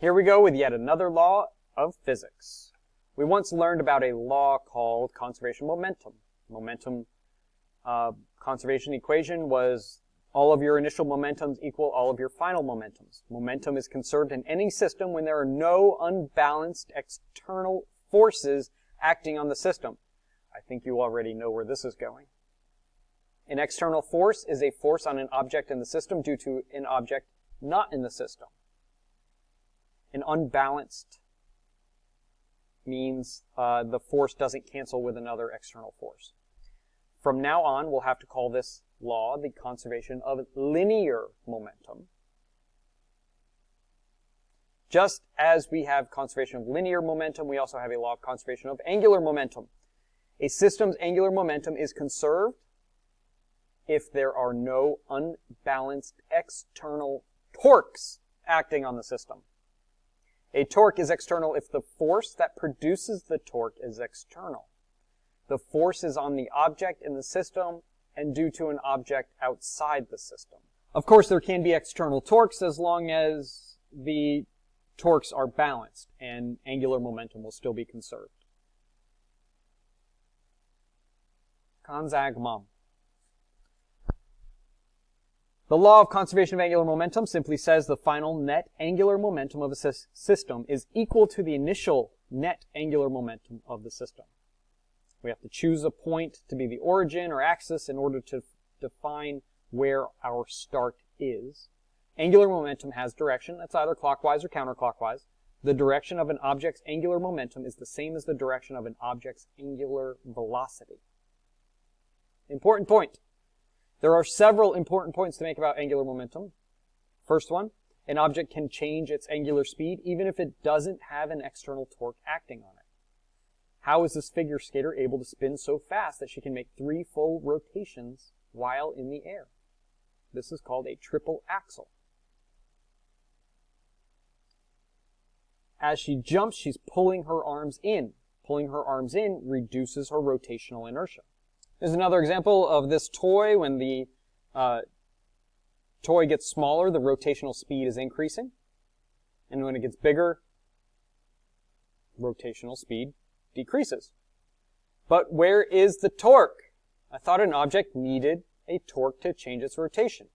Here we go with yet another law of physics. We once learned about a law called conservation momentum. Momentum conservation equation was all of your initial momentums equal all of your final momentums. Momentum is conserved in any system when there are no unbalanced external forces acting on the system. I think you already know where this is going. An external force is a force on an object in the system due to an object not in the system. An unbalanced means the force doesn't cancel with another external force. From now on, we'll have to call this law the conservation of linear momentum. Just as we have conservation of linear momentum, we also have a law of conservation of angular momentum. A system's angular momentum is conserved if there are no unbalanced external torques acting on the system. A torque is external if the force that produces the torque is external. The force is on the object in the system and due to an object outside the system. Of course, there can be external torques as long as the torques are balanced and angular momentum will still be conserved. Konzagmam. The law of conservation of angular momentum simply says the final net angular momentum of a system is equal to the initial net angular momentum of the system. We have to choose a point to be the origin or axis in order to define where our start is. Angular momentum has direction. That's either clockwise or counterclockwise. The direction of an object's angular momentum is the same as the direction of an object's angular velocity. Important point. There are several important points to make about angular momentum. First one, an object can change its angular speed even if it doesn't have an external torque acting on it. How is this figure skater able to spin so fast that she can make 3 full rotations while in the air? This is called a triple axel. As she jumps, she's pulling her arms in. Pulling her arms in reduces her rotational inertia. There's another example of this toy. When the toy gets smaller, the rotational speed is increasing. And when it gets bigger, rotational speed decreases. But where is the torque? I thought an object needed a torque to change its rotation.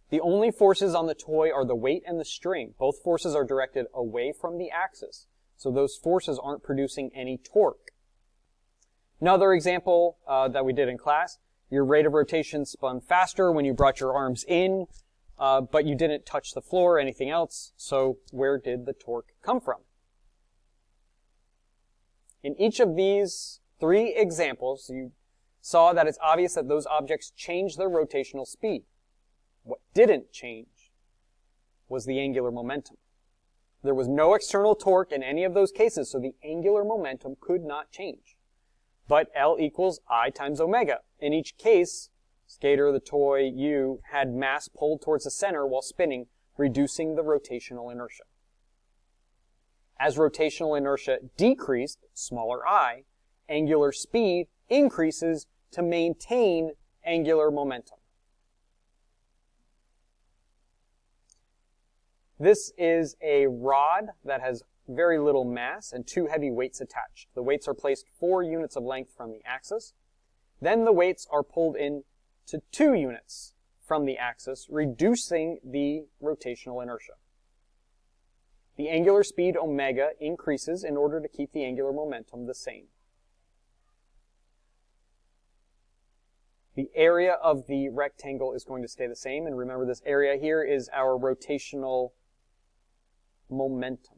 The only forces on the toy are the weight and the string. Both forces are directed away from the axis, so those forces aren't producing any torque. Another example that we did in class, your rate of rotation spun faster when you brought your arms in, but you didn't touch the floor or anything else, so where did the torque come from? In each of these 3 examples, you saw that it's obvious that those objects changed their rotational speed. What didn't change was the angular momentum. There was no external torque in any of those cases, so the angular momentum could not change. But L equals I times omega. In each case, skater, the toy, you, had mass pulled towards the center while spinning, reducing the rotational inertia. As rotational inertia decreased, smaller I, angular speed increases to maintain angular momentum. This is a rod that has very little mass and 2 heavy weights attached. The weights are placed 4 units of length from the axis. Then the weights are pulled in to 2 units from the axis, reducing the rotational inertia. The angular speed omega increases in order to keep the angular momentum the same. The area of the rectangle is going to stay the same, and remember this area here is our rotational momentum.